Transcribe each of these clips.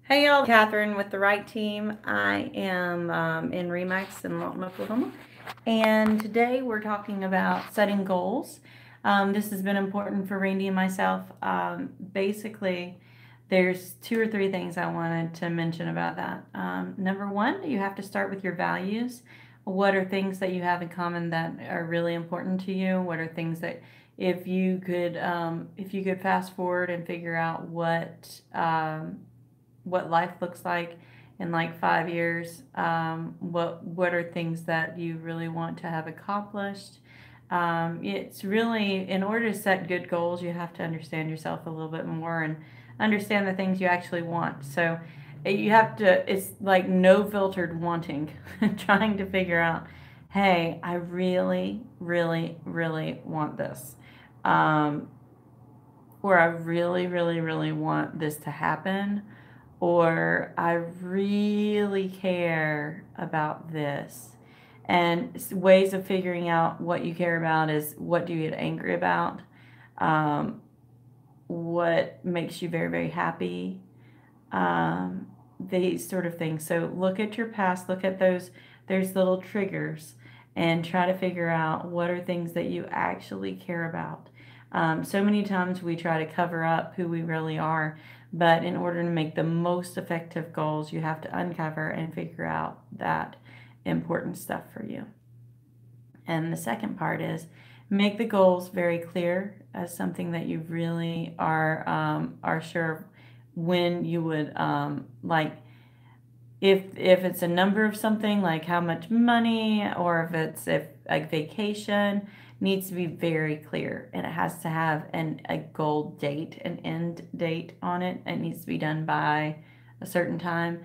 Hey y'all, Catherine with the Wright team. I am in Remax in Lawton, Oklahoma, and today we're talking about setting goals. This has been important for Randy and myself. Basically, there's 2 or 3 things I wanted to mention about that. Number one, you have to start with your values. What are things that you have in common that are really important to you? What are things that if you could fast forward and figure out what life looks like in like 5 years. What are things that you really want to have accomplished? It's really, in order to set good goals, you have to understand yourself a little bit more and understand the things you actually want. So you have to, it's like no filtered wanting, trying to figure out, hey, I really, really, really want this. Um, or I really, really, really want this to happen, or I really care about this. And ways of figuring out what you care about is, what do you get angry about? Um, what makes you very, very happy? Um, these sort of things. So look at your past, look at those little triggers, and try to figure out what are things that you actually care about. So many times we try to cover up who we really are, but in order to make the most effective goals, you have to uncover and figure out that important stuff for you. And the second part is, make the goals very clear as something that you really are sure of. When you would like, if it's a number of something, like how much money, or if a vacation, needs to be very clear, and it has to have a goal date, an end date on it. It needs to be done by a certain time.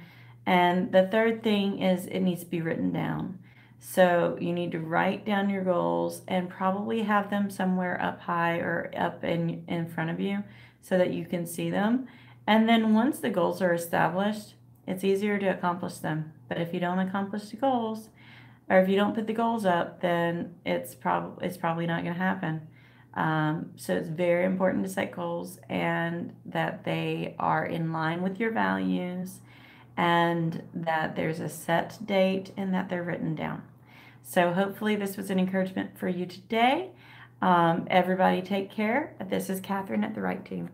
And the third thing is, it needs to be written down. So you need to write down your goals and probably have them somewhere up high or up in front of you so that you can see them. And then once the goals are established, it's easier to accomplish them. But if you don't accomplish the goals, or if you don't put the goals up, then it's probably not going to happen. So it's very important to set goals, and that they are in line with your values, and that there's a set date, and that they're written down. So hopefully this was an encouragement for you today. Everybody take care. This is Catherine at the Wright team.